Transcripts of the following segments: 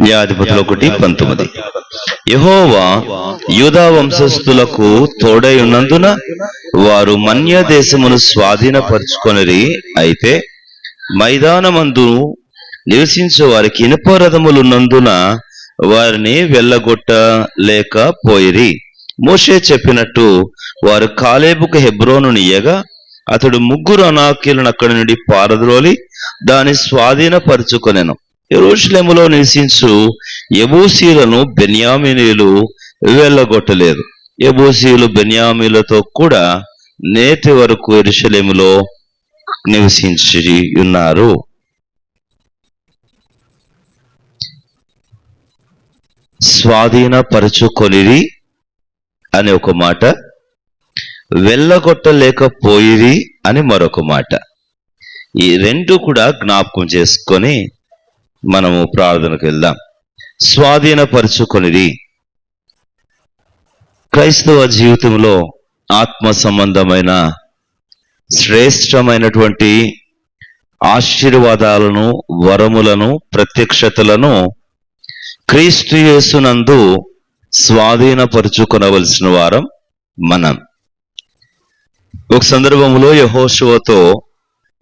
న్యాయాధిపతులు 1:19. యెహోవా యూదా వంశస్థులకు తోడై ఉన్నందున వారు మన్య దేశమును స్వాధీనపరుచుకొనిరి. అయితే మైదానమందు నివసించే వారికి ఇనుప రథములున్నందున వారిని వెళ్ళగొట్టలేకపోయిరి. మోషే చెప్పినట్టు వారు కాలేబుకు హెబ్రోనును ఇయ్యగా అతడు 3 అనాకీలను అక్కడి నుండి పారద్రోలి దాన్ని స్వాధీనపరుచుకొనెను. యెరూషలేములో నివసించు యెబూసీయులను బెన్యామీనీయులు వెళ్ళగొట్టలేదు. యెబూసీయులు బెన్యామీలతో కూడా నేటి వరకు యెరూషలేములో నివసించి ఉన్నారు. స్వాధీనపరుచుకొనిరి అని ఒక మాట, వెళ్ళగొట్టలేకపోయిరి అని మరొక మాట. ఈ రెండు కూడా జ్ఞాపకం చేసుకొని మనము ప్రార్థనకు వెళ్దాం. స్వాధీనపరుచుకొనిరి. క్రైస్తవ జీవితంలో ఆత్మ సంబంధమైన శ్రేష్టమైనటువంటి ఆశీర్వాదాలను, వరములను, ప్రత్యక్షతలను క్రీస్తు యేసునందు స్వాధీనపరుచుకొనవలసిన వారం మనం. ఒక సందర్భంలో యెహోషువతో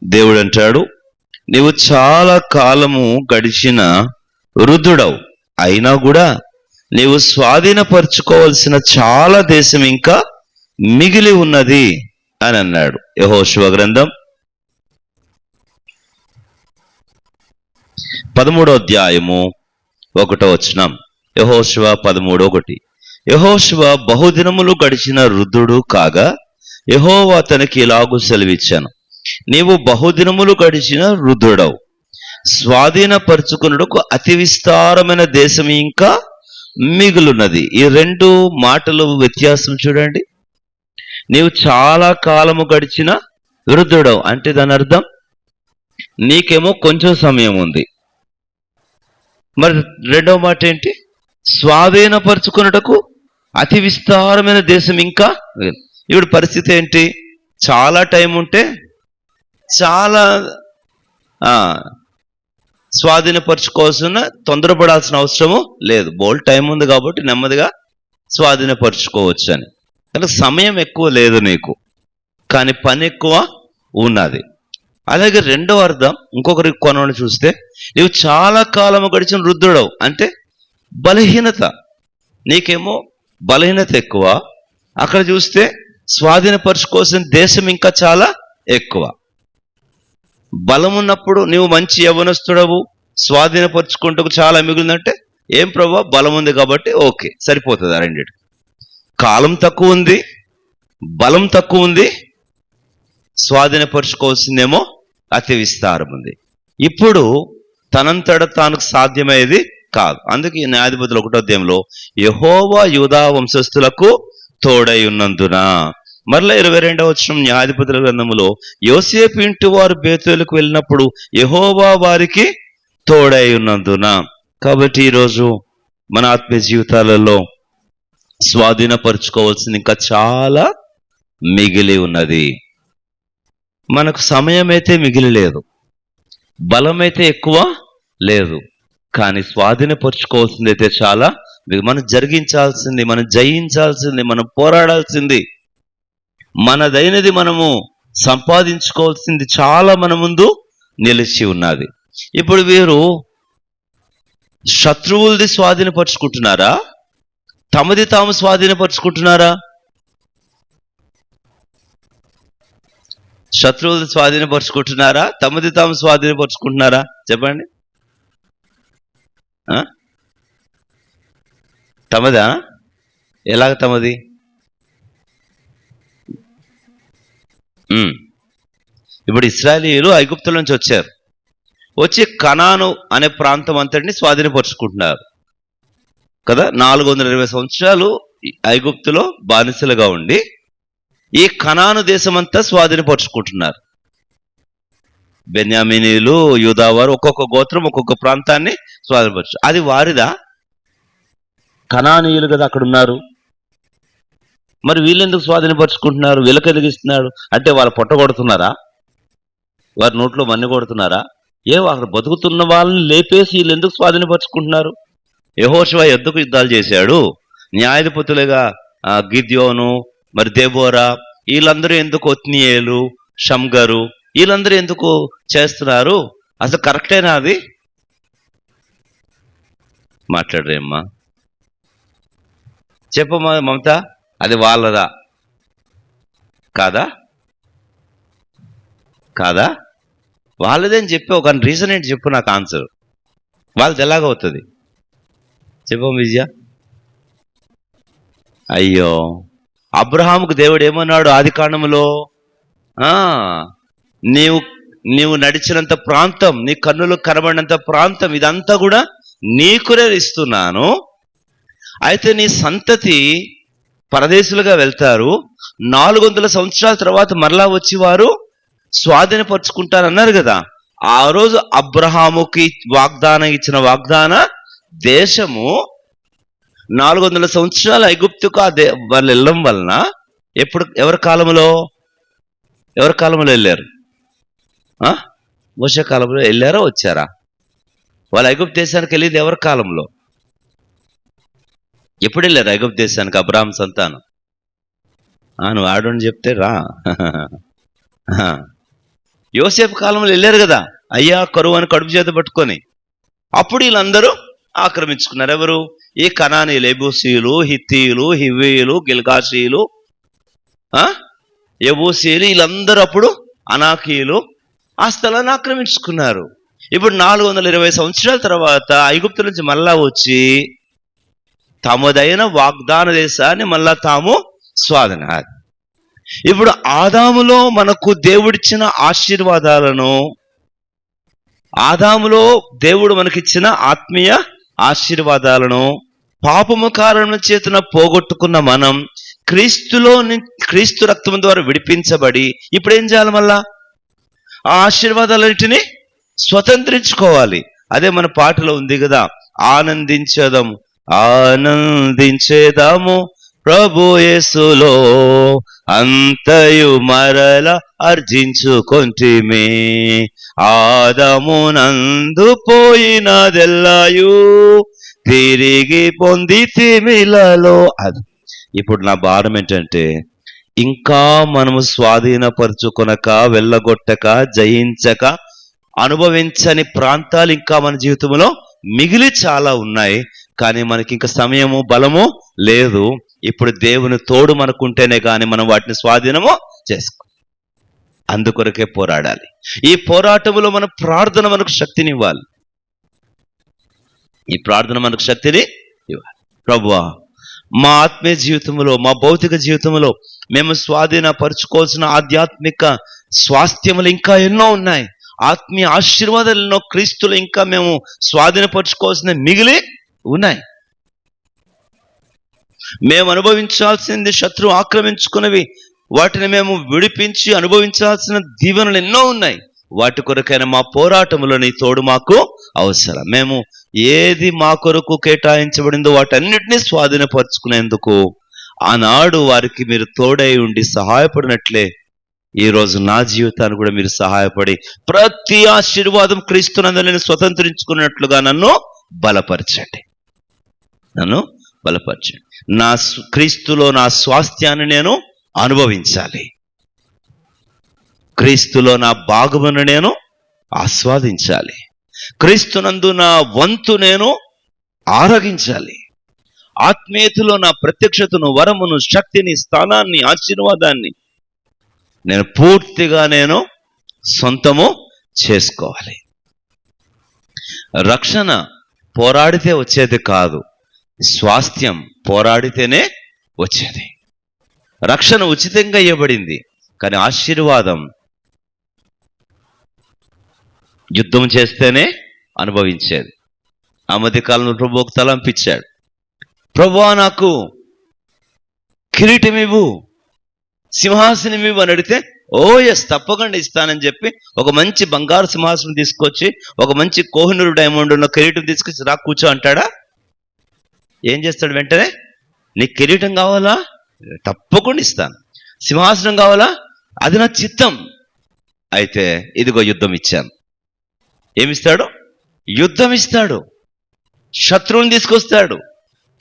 దేవుడు అంటాడు, నీవు చాలా కాలము గడిచిన వృద్ధుడవు, అయినా కూడా నీవు స్వాధీనపరుచుకోవలసిన చాలా దేశం ఇంకా మిగిలి ఉన్నది అని అన్నాడు. యెహోషువ గ్రంథం 13వ అధ్యాయము 1వ వచనం. యెహోషువ 13:1. యెహోషువ బహుదినములు గడిచిన వృద్ధుడు కాగా యెహోవా అతనికి ఇలాగు సెలవిచ్చాను, నీవు బహుదినములు గడిచిన వృద్ధుడవు, స్వాధీనపరుచుకున్నకు అతి విస్తారమైన దేశం ఇంకా మిగులున్నది. ఈ రెండు మాటలు వ్యత్యాసం చూడండి. నీవు చాలా కాలము గడిచిన వృద్ధుడవు అంటే దాని అర్థం నీకేమో కొంచెం సమయం ఉంది. మరి రెండవ మాట ఏంటి? స్వాధీనపరుచుకున్నటకు అతి విస్తారమైన దేశం ఇంకా. ఇప్పుడు పరిస్థితి ఏంటి? చాలా టైం ఉంటే చాలా స్వాధీనపరచుకోవాల్సిన, తొందరపడాల్సిన అవసరము లేదు. బోల్డ్ టైం ఉంది కాబట్టి నెమ్మదిగా స్వాధీనపరచుకోవచ్చు అని. కానీ సమయం ఎక్కువ లేదు నీకు, కానీ పని ఎక్కువ ఉన్నది. అలాగే రెండవ అర్థం ఇంకొకరి కోణంలో చూస్తే, నీవు చాలా కాలము గడిచిన వృద్ధుడవు అంటే బలహీనత, నీకేమో బలహీనత ఎక్కువ. అక్కడ చూస్తే స్వాధీనపరచుకోవాల్సిన దేశం ఇంకా చాలా ఎక్కువ. బలం ఉన్నప్పుడు నీవు మంచి యవ్వనస్తుడవు, స్వాధీనపరచుకుంటూ చాలా మిగిలిందంటే ఏం ప్రభు బలం ఉంది కాబట్టి ఓకే, సరిపోతుంది. ఆ రెండిటి కాలం తక్కువ ఉంది, బలం తక్కువ ఉంది, స్వాధీనపరచుకోవాల్సిందేమో అతి విస్తారం ఉంది. ఇప్పుడు తనంతట తాను సాధ్యమయ్యేది కాదు. అందుకే న్యాయాధిపతులు 1వ అధ్యాయంలో యెహోవా యూదా వంశస్థులకు తోడై ఉన్నందున. మరలా 22వ వచనం న్యాయాధిపతుల గ్రంథములో యోసేపు ఇంటి వారు బేతేలుకు వెళ్ళినప్పుడు యెహోవా వారికి తోడై ఉన్నందున. కాబట్టి ఈరోజు మన ఆత్మీయ జీవితాలలో స్వాధీనపరుచుకోవాల్సింది ఇంకా చాలా మిగిలి ఉన్నది. మనకు సమయం అయితే మిగిలి లేదు, బలం అయితే ఎక్కువ లేదు, కానీ స్వాధీనపరుచుకోవాల్సింది అయితే చాలా. మనం జరిగించాల్సింది, మనం జయించాల్సింది, మనం పోరాడాల్సింది, మనదైనది మనము సంపాదించుకోవాల్సింది చాలా మన ముందు నిలిచి ఉన్నది. ఇప్పుడు వీరు శత్రువులది స్వాధీనపరుచుకుంటున్నారా, తమది తాము స్వాధీనపరుచుకుంటున్నారా? శత్రువులు స్వాధీనపరుచుకుంటున్నారా, తమది తాము స్వాధీనపరుచుకుంటున్నారా? చెప్పండి. తమదా? ఎలాగ తమది? ఇప్పుడు ఇశ్రాయేలీయులు ఐగుప్తుల నుంచి వచ్చారు, వచ్చి కనాను అనే ప్రాంతం అంతటిని స్వాధీనపరుచుకుంటున్నారు కదా. 420 సంవత్సరాలు ఐగుప్తులో బానిసలుగా ఉండి ఈ కనాను దేశం అంతా స్వాధీనపరుచుకుంటున్నారు. బెన్యామీనీయులు, యూదావారు ఒక్కొక్క గోత్రం ఒక్కొక్క ప్రాంతాన్ని స్వాధీనపరచు. అది వారిదా? కనానీయులు కదా అక్కడ ఉన్నారు. మరి వీళ్ళెందుకు స్వాధీనపరుచుకుంటున్నారు? వీళ్ళకి ఎదిగిస్తున్నాడు అంటే వాళ్ళ పొట్ట కొడుతున్నారా? వారి నోట్లో మన్ని కొడుతున్నారా? అక్కడ బతుకుతున్న వాళ్ళని లేపేసి వీళ్ళు ఎందుకు స్వాధీనపరుచుకుంటున్నారు? యెహోషువ ఎందుకు యుద్ధాలు చేశాడు? న్యాయాధిపతులుగా గిద్యోను, మరి దెబోరా, వీళ్ళందరూ ఎందుకు, ఒత్నీయేలు, షమ్గరు, వీళ్ళందరూ ఎందుకు చేస్తున్నారు? అసలు కరెక్టేనా అది? మాట్లాడరేమ్మా, చెప్పమ్మా మమత, అది వాళ్ళదా కాదా? కాదా? వాళ్ళదేని చెప్పి ఒక రీజన్ ఏంటి చెప్పు, నాకు ఆన్సర్. వాళ్ళది ఎలాగవుతుంది చెప్పు విజయ. అయ్యో, అబ్రహాముకు దేవుడు ఏమన్నాడు ఆది కాండములో? నీవు నీవు నడిచినంత ప్రాంతం, నీ కన్నులు కనబడినంత ప్రాంతం, ఇదంతా కూడా నీకునే ఇస్తున్నాను. అయితే నీ సంతతి పరదేశులుగా వెళ్తారు, 400 సంవత్సరాల తర్వాత మరలా వచ్చి వారు స్వాధీనపరుచుకుంటారన్నారు కదా. ఆ రోజు అబ్రహాముకి ఇచ్చిన వాగ్దాన దేశము 400 సంవత్సరాలు ఐగుప్తుకు వాళ్ళు వెళ్ళడం వలన ఎవరి కాలంలో వెళ్ళారు? మోషే కాలంలో వెళ్ళారా, వచ్చారా? వాళ్ళు ఐగుప్తు దేశానికి వెళ్ళేది ఎవరి కాలంలో? ఎప్పుడు వెళ్ళారు ఐగుప్తు దేశానికి అబ్రహాం సంతానం? నువ్వు ఆడని చెప్తే రా. యోసేపు కాలంలో వెళ్ళారు కదా, అయ్యా కరువు అని కడుపు చేత పట్టుకొని. అప్పుడు వీళ్ళందరూ ఆక్రమించుకున్నారు. ఎవరు? ఈ కనానీయులు, ఎబూసీయులు, హిత్తీయులు, హివ్వీయులు, గిల్గాషీయులు, ఎబూసీయులు, వీళ్ళందరూ అప్పుడు అనాకీయులు ఆ స్థలాన్ని ఆక్రమించుకున్నారు. ఇప్పుడు 420 సంవత్సరాల తర్వాత ఐగుప్తు నుంచి మళ్ళా వచ్చి తమదైన వాగ్దాన దేశాన్ని మళ్ళా తాము స్వాధీన. ఇప్పుడు ఆదాములో మనకు దేవుడిచ్చిన ఆశీర్వాదాలను, ఆదాములో దేవుడు మనకిచ్చిన ఆత్మీయ ఆశీర్వాదాలను పాపము కారణం చేతున పోగొట్టుకున్న మనం క్రీస్తు రక్తం ద్వారా విడిపించబడి ఇప్పుడు ఏం చేయాలి? మళ్ళా ఆ ఆశీర్వాదాలన్నిటిని స్వతంత్రించుకోవాలి. అదే మన పాటలో ఉంది కదా, ఆనందించేదాము ప్రభు యేసులో అంతయు మరల అర్జించుకొంటిమే, ఆదామునందు పోయినదెల్లాయు తిరిగి పొందితిమిలలో. అది ఇప్పుడు నా భారం ఏంటంటే, ఇంకా మనము స్వాధీనపరుచుకొనక, వెళ్ళగొట్టక, జయించక, అనుభవించని ప్రాంతాలు ఇంకా మన జీవితంలో మిగిలి చాలా ఉన్నాయి. కానీ మనకి ఇంకా సమయము, బలము లేదు. ఇప్పుడు దేవుని తోడు మనకుంటేనే కానీ మనం వాటిని స్వాధీనము చేసుకో. అందుకొరకే పోరాడాలి. ఈ పోరాటంలో మన ప్రార్థన మనకు శక్తినివ్వాలి. ఈ ప్రార్థన మనకు శక్తిని ఇవ్వాలి. ప్రభువా, మా ఆత్మీయ జీవితంలో, మా భౌతిక జీవితంలో మేము స్వాధీనపరుచుకోవాల్సిన ఆధ్యాత్మిక స్వాస్థ్యములు ఇంకా ఎన్నో ఉన్నాయి. ఆత్మీయ ఆశీర్వాదాలు ఎన్నో క్రీస్తులు ఇంకా మేము స్వాధీనపరుచుకోవాల్సిన మిగిలి ఉన్నాయి. మేము అనుభవించాల్సింది శత్రువు ఆక్రమించుకున్నవి, వాటిని మేము విడిపించి అనుభవించాల్సిన దీవెనలు ఎన్నో ఉన్నాయి. వాటి కొరకైనా మా పోరాటములో నీ తోడు మాకు అవసరం. మేము ఏది మా కొరకు కేటాయించబడిందో వాటన్నిటినీ స్వాధీనపరుచుకునేందుకు ఆనాడు వారికి మీరు తోడై ఉండి సహాయపడినట్లే ఈరోజు నా జీవితాన్ని కూడా మీరు సహాయపడి ప్రతి ఆశీర్వాదం క్రీస్తునందు నేను స్వతంత్రించుకున్నట్లుగా నన్ను బలపరచండి. క్రీస్తులో నా స్వాస్థ్యాన్ని నేను అనుభవించాలి. క్రీస్తులో నా భాగమును నేను ఆస్వాదించాలి. క్రీస్తునందు నా వంతు నేను ఆరగించాలి. ఆత్మీయతలో నా ప్రత్యక్షతను, వరమును, శక్తిని, స్థానాన్ని, ఆశీర్వాదాన్ని నేను పూర్తిగా సొంతము చేసుకోవాలి. రక్షణ పోరాడితే వచ్చేది కాదు, స్వాస్థ్యం పోరాడితేనే వచ్చేది. రక్షణ ఉచితంగా ఇవ్వబడింది, కానీ ఆశీర్వాదం యుద్ధం చేస్తేనే అనుభవించేది. ఆ మధ్య కాలంలో ప్రభు ఒక తలంపిచ్చాడు. ప్రభువా, నాకు కిరీటం ఇవ్వు, సింహాసనం ఇవ్వు అని అడిగితే, ఎస్ తప్పకుండా ఇస్తానని చెప్పి ఒక మంచి బంగారు సింహాసనం తీసుకొచ్చి, ఒక మంచి కోహినూరు డైమండ్ ఉన్న కిరీటం తీసుకొచ్చి రా కూర్చో అంటాడా? ఏం చేస్తాడు? వెంటనే నీకు కిరీటం కావాలా? తప్పకుండా ఇస్తాను. సింహాసనం కావాలా? అది నా చిత్తం. అయితే ఇదిగో యుద్ధం ఇచ్చాను. ఏమిస్తాడు? యుద్ధం ఇస్తాడు. శత్రువుని తీసుకొస్తాడు,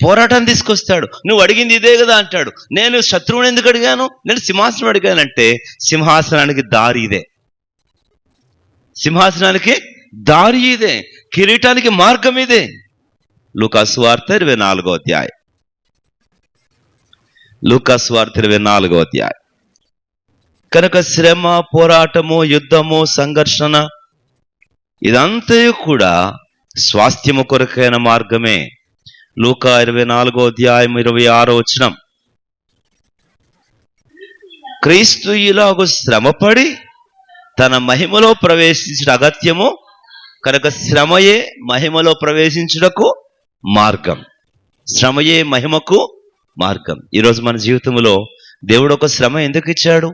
పోరాటాన్ని తీసుకొస్తాడు. నువ్వు అడిగింది ఇదే కదా అంటాడు. నేను శత్రువుని ఎందుకు అడిగాను? నేను సింహాసనం అడిగానంటే సింహాసనానికి దారి ఇదే, సింహాసనానికి దారి ఇదే, కిరీటానికి మార్గం ఇదే. లూకాసు వార్త 24వ అధ్యాయం, లూకాసు వార్త 24వ అధ్యాయం. కనుక శ్రమ, పోరాటము, యుద్ధము, సంఘర్షణ ఇదంతా కూడా స్వాస్థ్యము కొరకైన మార్గమే. లూకా 24వ అధ్యాయం 26వ వచనం. క్రీస్తు ఇలాగు శ్రమపడి తన మహిమలో ప్రవేశించిన అగత్యము కనుక శ్రమయే మహిమలో ప్రవేశించుటకు మార్గం. శ్రమయే మహిమకు మార్గం. ఈరోజు మన జీవితంలో దేవుడు ఒక శ్రమ ఎందుకు ఇచ్చాడు?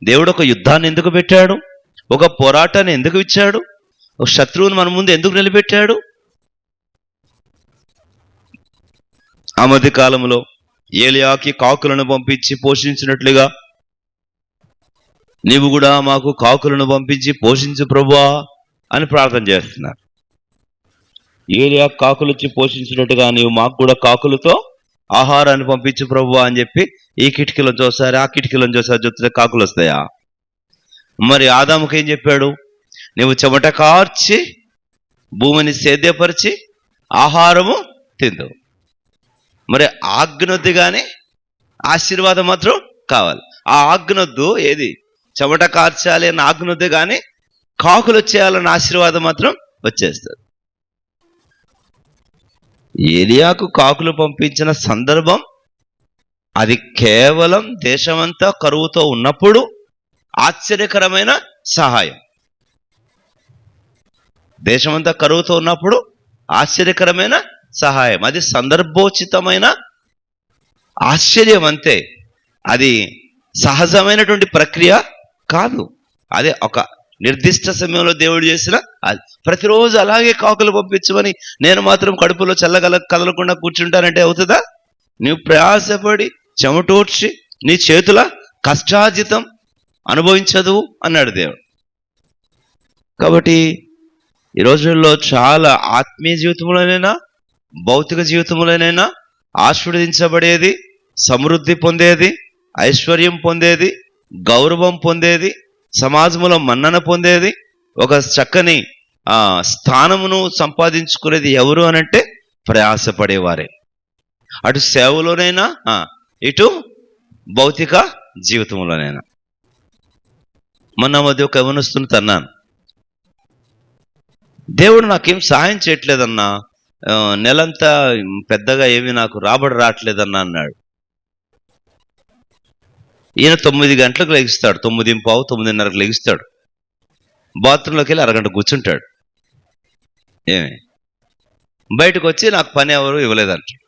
దేవుడు ఒక యుద్ధాన్ని ఎందుకు పెట్టాడు? ఒక పోరాటాన్ని ఎందుకు ఇచ్చాడు? ఒక శత్రువుని మన ముందు ఎందుకు నిలబెట్టాడు? ఆ మధ్య కాలంలో ఏలియాకి కాకులను పంపించి పోషించినట్లుగా నీవు కూడా మాకు కాకులను పంపించి పోషించు ప్రభువా అని ప్రార్థన చేస్తున్నారు. ఏలియా కాకులు వచ్చి పోషించినట్టుగా నీవు మాకు కూడా కాకులతో ఆహారాన్ని పంపించు ప్రభువా అని చెప్పి ఈ కిటికీలో చూసారు, ఆ కిటికీలో చూసారు, చూస్తే కాకులు వస్తాయా? మరి ఆదాముకి ఏం చెప్పాడు? నువ్వు చెమట కార్చి భూమిని సేద్యపరిచి ఆహారము తిందు. మరి ఆజ్ఞొద్దు కానీ ఆశీర్వాదం మాత్రం కావాలి. ఆ ఆజ్ఞొద్దు ఏది? చెమట కార్చాలి అన్న ఆజ్ఞొద్దు కానీ కాకులు వచ్చేయాలన్న ఆశీర్వాదం మాత్రం వచ్చేస్తుంది. ఏలియాకు కాకులు పంపించిన సందర్భం అది కేవలం దేశమంతా కరువుతో ఉన్నప్పుడు ఆశ్చర్యకరమైన సహాయం. దేశమంతా కరువుతో ఉన్నప్పుడు ఆశ్చర్యకరమైన సహాయం. అది సందర్భోచితమైన ఆశ్చర్యం అంతే. అది సహజమైనటువంటి ప్రక్రియ కాదు. అదే ఒక నిర్దిష్ట సమయంలో దేవుడు చేసిన అది. ప్రతిరోజు అలాగే కాకులు పంపించమని నేను మాత్రం కడుపులో కదలకుండా కూర్చుంటానంటే అవుతుందా? నువ్వు ప్రయాసపడి చెమటోడ్చి నీ చేతుల కష్టార్జితం అనుభవించదు అన్నాడు దేవుడు. కాబట్టి ఈ రోజుల్లో చాలా ఆత్మీయ జీవితంలోనైనా భౌతిక జీవితంలోనైనా ఆశీర్వదించబడేది, సమృద్ధి పొందేది, ఐశ్వర్యం పొందేది, గౌరవం పొందేది, సమాజంలో మన్నన పొందేది, ఒక చక్కని స్థానమును సంపాదించుకునేది ఎవరు అనంటే ప్రయాసపడేవారే. అటు సేవలోనైనా ఇటు భౌతిక జీవితంలోనైనా. మొన్న మధ్య ఒక యవనస్తుని తన్నాను. దేవుడు నాకేం సహాయం చేయట్లేదన్నా, నెలంతా పెద్దగా ఏమి నాకు రాబడి రావట్లేదన్నా అన్నాడు. ఈయన 9 గంటలకు లెగిస్తాడు, 9:15, 9:30కు లెగిస్తాడు. బాత్రూంలోకి వెళ్ళి అరగంట కూర్చుంటాడు. ఏమి బయటకు వచ్చి నాకు పని ఎవరు ఇవ్వలేదంటాడు.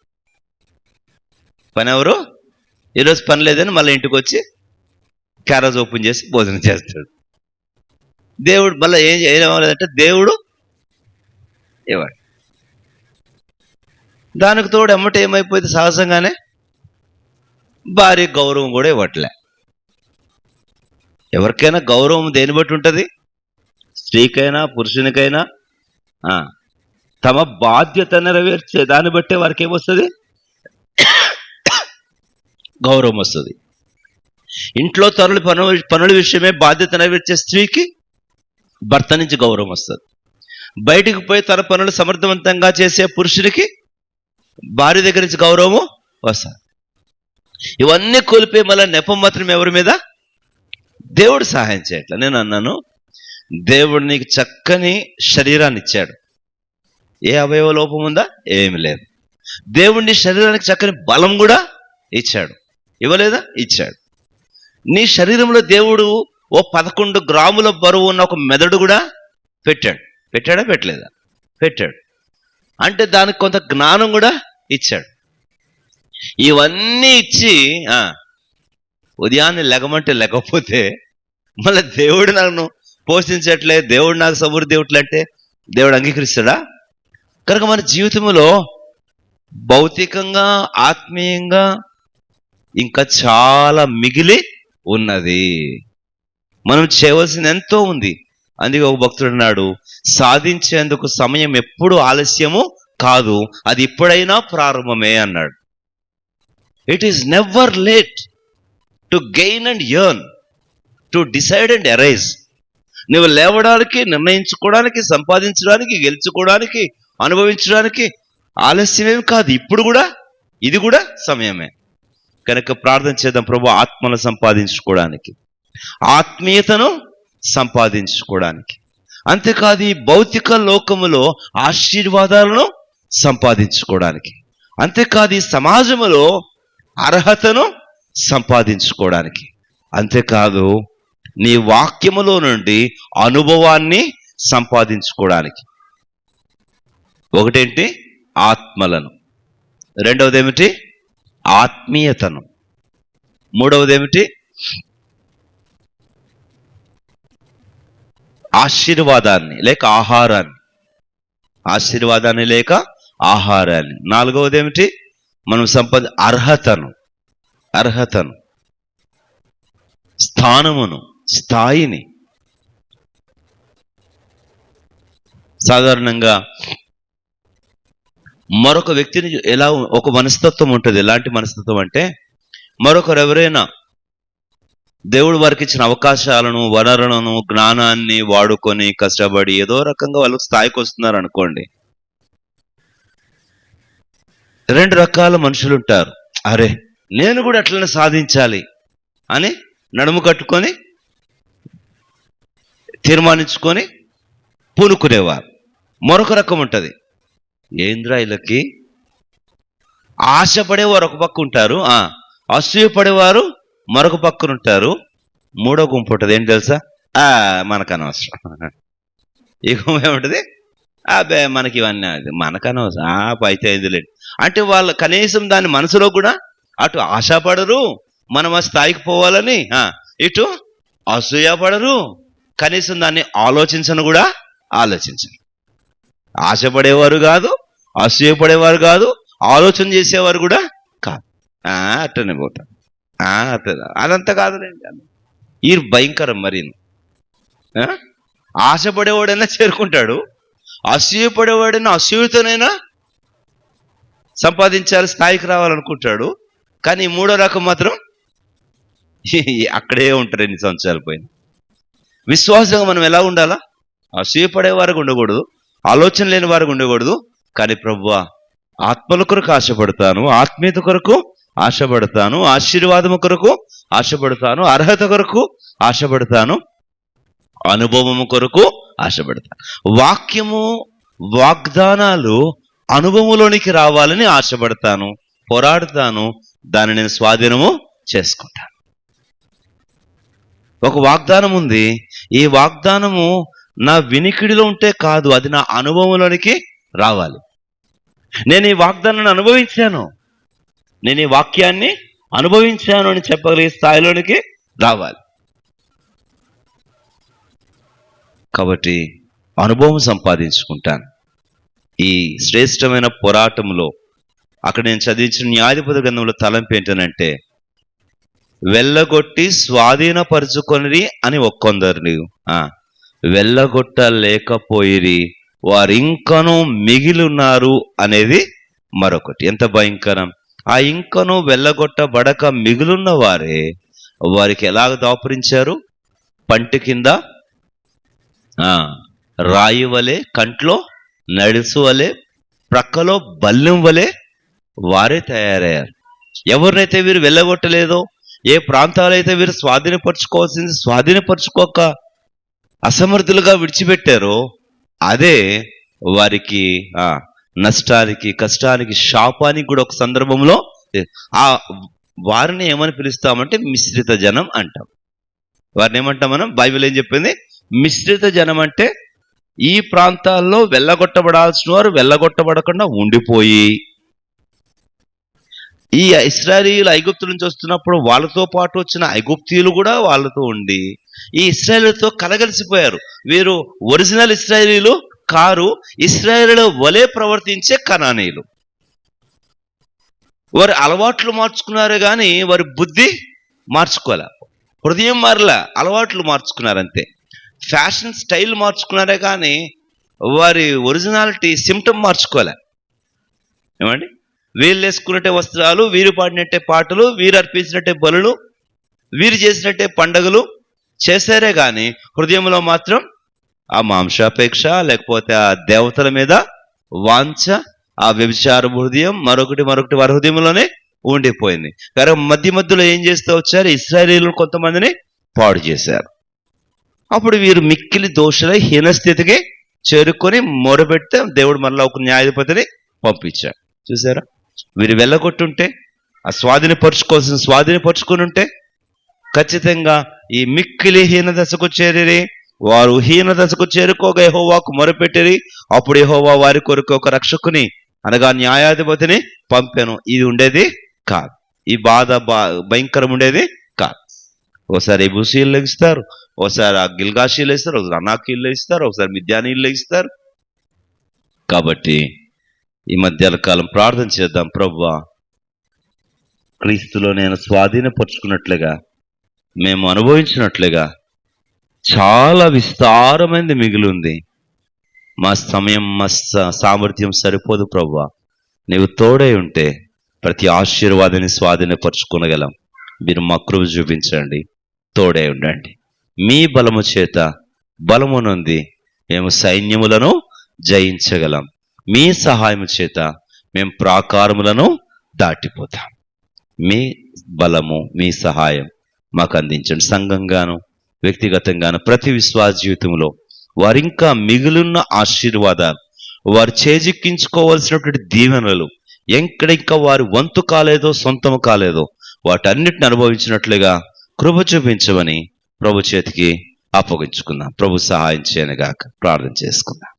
పని ఎవరు ఈరోజు పని లేదని మళ్ళీ ఇంటికి వచ్చి క్యారేజ్ ఓపెన్ చేసి భోజనం చేస్తాడు. దేవుడు మళ్ళీ ఏం చేయలేదంటే దేవుడు ఇవ్వడు. దానికి తోడు ఎమ్మట ఏమైపోయింది? సహజంగానే భార్య గౌరవం కూడా ఇవ్వట్లే. ఎవరికైనా గౌరవం దేని బట్టి ఉంటుంది? స్త్రీకైనా పురుషునికైనా తమ బాధ్యత నెరవేర్చే దాన్ని బట్టే వారికి ఏమొస్తుంది? గౌరవం వస్తుంది. ఇంట్లో పనుల విషయమే బాధ్యత నెరవేర్చే స్త్రీకి భర్త నుంచి గౌరవం వస్తుంది. బయటికి పోయి తన పనులు సమర్థవంతంగా చేసే పురుషునికి భార్య దగ్గర నుంచి గౌరవము వస్తుంది. ఇవన్నీ కోల్పోయి మళ్ళీ నెపం మాత్రం ఎవరి మీద? దేవుడు సహాయం చేయట్లా. నేను అన్నాను, దేవుడు నీకు చక్కని శరీరాన్ని ఇచ్చాడు. ఏ అవయవ లోపం ఉందా? ఏమి లేదు. దేవుడు నీ శరీరానికి చక్కని బలం కూడా ఇచ్చాడు. ఇవ్వలేదా? ఇచ్చాడు. నీ శరీరంలో దేవుడు 11 గ్రాముల బరువు ఉన్న ఒక మెదడు కూడా పెట్టాడు. పెట్టాడా? పెట్టలేదా? పెట్టాడు. అంటే దానికి కొంత జ్ఞానం కూడా ఇచ్చాడు. ఇవన్నీ ఇచ్చి ఉదయాన్నే లెగమంటే లేకపోతే మళ్ళీ దేవుడు నన్ను పోషించట్లే, దేవుడు నాకు సమృద్ధి ఇవ్వట్లంటే దేవుడు అంగీకరిస్తాడా? కనుక మన జీవితంలో భౌతికంగా ఆత్మీయంగా ఇంకా చాలా మిగిలి ఉన్నది. మనం చేయవలసింది ఎంతో ఉంది. అందుకే ఒక భక్తుడు అన్నాడు, సాధించేందుకు సమయం ఎప్పుడు ఆలస్యము కాదు, అది ఇప్పుడైనా ప్రారంభమే అన్నాడు. It is never late to gain and earn, to decide and arise. నువ్వు లేవడానికి, నిర్ణయించుకోవడానికి, సంపాదించడానికి, గెలుచుకోవడానికి, అనుభవించడానికి ఆలస్యమేం కాదు. ఇప్పుడు కూడా ఇది కూడా సమయమే. కనుక ప్రార్థన చేద్దాం, ప్రభు ఆత్మను సంపాదించుకోవడానికి, ఆత్మీయతను సంపాదించుకోవడానికి, అంతేకాదు ఈ భౌతిక లోకములో ఆశీర్వాదాలను సంపాదించుకోవడానికి, అంతేకాదు ఈ సమాజంలో అర్హతను సంపాదించుకోవడానికి, అంతేకాదు నీ వాక్యములో నుండి అనుభవాన్ని సంపాదించుకోవడానికి. ఒకటేంటి? ఆత్మలను. రెండవది ఏమిటి? ఆత్మీయతను. మూడవది ఏమిటి? ఆశీర్వాదాన్ని లేక ఆహారాన్ని. ఆశీర్వాదాన్ని లేక ఆహారాన్ని. నాలుగవది ఏమిటి? మనం అర్హతను. స్థానమును, స్థాయిని. సాధారణంగా మరొక వ్యక్తిని ఎలా ఒక మనస్తత్వం ఉంటుంది. ఎలాంటి మనస్తత్వం అంటే, మరొకరు ఎవరైనా దేవుడు వారికి ఇచ్చిన అవకాశాలను, వనరులను, జ్ఞానాన్ని వాడుకొని కష్టపడి ఏదో రకంగా వాళ్ళు స్థాయికి వస్తున్నారు అనుకోండి, రెండు రకాల మనుషులు ఉంటారు. అరే నేను కూడా అట్లనే సాధించాలి అని నడుము కట్టుకొని తీర్మానించుకొని పూనుకునేవారు. మరొక రకం ఉంటుంది, ఏంద్రా వీళ్ళకి ఆశపడేవారు ఒక పక్క ఉంటారు, అసూయపడేవారు మరొక పక్కన ఉంటారు. మూడో గుంపు ఉంటుంది, ఏంటి తెలుసా? మనకు అనవసరం. ఈ గుంపు ఏముంటుంది? అబ్బే మనకి ఇవన్నీ మనకు అనవసరం, అయితే ఐదులేండి అంటే వాళ్ళు కనీసం దాని మనసులో కూడా అటు ఆశపడరు మనం ఆ స్థాయికి పోవాలని, ఇటు అసూయపడరు, కనీసం దాన్ని ఆలోచించను కూడా ఆలోచించరు. ఆశపడేవారు కాదు, అసూయపడేవారు కాదు, ఆలోచన చేసేవారు కూడా కాదు. అట్టనే పోతారు. అదంతా కాదులేండి. ఈ భయంకరం. మరి ఆశపడేవాడైనా చేరుకుంటాడు, అసూయపడేవాడైనా అసూయతోనైనా సంపాదించాలి, స్థాయికి రావాలనుకుంటాడు. కానీ మూడో రకం మాత్రం అక్కడే ఉంటారు ఎన్ని సంవత్సరాలు పోయిన. విశ్వాసంగా మనం ఎలా ఉండాలా? అసూయపడే వారికి ఉండకూడదు, ఆలోచన లేని వారికి ఉండకూడదు. కానీ ప్రభువా, ఆత్మల కొరకు ఆశపడతాను, ఆత్మీయత కొరకు ఆశపడతాను, ఆశీర్వాదము కొరకు ఆశపడతాను, అర్హత కొరకు ఆశపడతాను, అనుభవము కొరకు ఆశపడతాను. వాక్యము, వాగ్దానాలు అనుభవంలోనికి రావాలని ఆశపడతాను, పోరాడుతాను, దాన్ని నేను స్వాధీనము చేసుకుంటాను. ఒక వాగ్దానం ఉంది, ఈ వాగ్దానము నా వినికిడిలో ఉంటే కాదు, అది నా అనుభవంలోనికి రావాలి. నేను ఈ వాగ్దానాన్ని అనుభవించాను, నేను ఈ వాక్యాన్ని అనుభవించాను అని చెప్పగలిగే స్థాయిలోనికి రావాలి. కాబట్టి అనుభవం సంపాదించుకుంటాను. ఈ శ్రేష్టమైన పోరాటంలో అక్కడ నేను చదివించిన న్యాయాధిపతి గ్రంథంలో తలంపు ఏంటనంటే, వెళ్ళగొట్టి స్వాధీనపరుచుకొనిరి అని ఒక్కొందరు, వెళ్ళగొట్టలేకపోయిరి వారింకనూ మిగిలిన్నారు అనేది మరొకటి. ఎంత భయంకరం! ఆ ఇంకనూ వెళ్ళగొట్టబడక మిగులున్న వారే వారికి ఎలాగ దాపురించారు? పంటి కింద రాయి వలె, కంట్లో నడుసు వలె, ప్రక్కలో బల్లెం వలె వారే తయారయ్యారు. ఎవరినైతే వీరు వెళ్ళగొట్టలేదో, ఏ ప్రాంతాలైతే వీరు స్వాధీనపరచుకోవాల్సింది స్వాధీనపరచుకోక అసమర్థులుగా విడిచిపెట్టారో, అదే వారికి నష్టానికి, కష్టానికి, శాపానికి కూడా ఒక సందర్భంలో వారిని ఏమని పిలుస్తామంటే మిశ్రిత జనం అంటాం. వారిని ఏమంటాం మనం? బైబిల్ ఏం చెప్పింది? మిశ్రిత జనం అంటే ఈ ప్రాంతాల్లో వెళ్ళగొట్టబడాల్సిన వారు వెళ్ళగొట్టబడకుండా ఉండిపోయి, ఈ ఇశ్రాయేలీయులు ఐగుప్తు నుంచి వస్తున్నప్పుడు వాళ్ళతో పాటు వచ్చిన ఐగుప్తీయులు కూడా వాళ్ళతో ఉండి ఈ ఇశ్రాయేలుతో కలగలిసిపోయారు. వీరు ఒరిజినల్ ఇశ్రాయేలీయులు కారు, ఇశ్రాయేలు వలె ప్రవర్తించే కనానీయులు. వారి అలవాట్లు మార్చుకున్నారే కానీ వారి బుద్ధి మార్చుకోలే, హృదయం మారలే, అలవాట్లు మార్చుకున్నారంతే. ఫ్యాషన్ స్టైల్ మార్చుకున్నారే కానీ వారి ఒరిజినాలిటీ సిమ్టమ్ మార్చుకోలే. ఏమండి? వీళ్ళు వేసుకున్నట్టే వస్త్రాలు, వీరు పాడినట్టే పాటలు, వీరు అర్పించినట్టే బలులు, వీరు చేసినట్టే పండగలు చేశారే గాని హృదయంలో మాత్రం ఆ మాంసాపేక్ష, లేకపోతే ఆ దేవతల మీద వాంఛ, ఆ వ్యభిచార హృదయం మరొకటి వారి హృదయంలోనే ఉండిపోయింది. కానీ మధ్యలో ఏం చేస్తూ వచ్చారు? ఇశ్రాయేలీయులు కొంతమందిని పాడు చేశారు. అప్పుడు వీరు మిక్కిలి దోషులై హీనస్థితికి చేరుకొని మొరబెడితే దేవుడు మళ్ళా ఒక న్యాయాధిపతిని పంపించాడు. చూసారా? వీరు వెళ్ళగొట్టుంటే, ఆ స్వాధీనపరుచుకొని ఉంటే ఖచ్చితంగా ఈ మిక్కిలి హీన దశకు చేరి వారు హీన దశకు చేరుకోగా యెహోవాకు మొరపెట్టిరి. అప్పుడు యెహోవా వారి కొరకు ఒక రక్షకుని అనగా న్యాయాధిపతిని పంపాను. ఇది ఉండేది కాదు. ఈ బాధ భయంకరం ఉండేది కాదు. ఒకసారి ఎబూసీలు లెగిస్తారు, ఒకసారి ఆ గిల్గాషీలు వేస్తారు, ఒకసారి అనాకీలు ఇస్తారు, ఒకసారి మిద్యానీలు ఇస్తారు. కాబట్టి ఈ మధ్యాహ్న కాలం ప్రార్థన చేద్దాం. ప్రభువా, క్రీస్తులో నేను స్వాధీనపరుచుకున్నట్లుగా, మేము అనుభవించినట్లుగా చాలా విస్తారమైనది మిగిలి ఉంది. మా సమయం, మా సామర్థ్యం సరిపోదు ప్రభువా. నీవు తోడై ఉంటే ప్రతి ఆశీర్వాదాన్ని స్వాధీనపరుచుకోగలం. మీరు మా కృప చూపించండి, తోడై ఉండండి. మీ బలము చేత బలము నొంది మేము సైన్యములను జయించగలం. మీ సహాయము చేత మేము ప్రాకారములను దాటిపోతాం. మీ బలము, మీ సహాయం మాకు అందించండి. సంఘంగాను వ్యక్తిగతంగాను ప్రతి విశ్వాస జీవితంలో వారింకా మిగిలిన ఆశీర్వాదాలు, వారు చేజిక్కించుకోవాల్సినటువంటి దీవెనలు ఎక్కడ ఇంకా వారి వంతు కాలేదో, సొంతము కాలేదో వాటన్నిటిని అనుభవించినట్లుగా కృప చూపించమని ప్రభు చేతికి అప్పగించుకుందాం. ప్రభు సహాయం చేయనుగాక. ప్రార్థన చేసుకుందాం.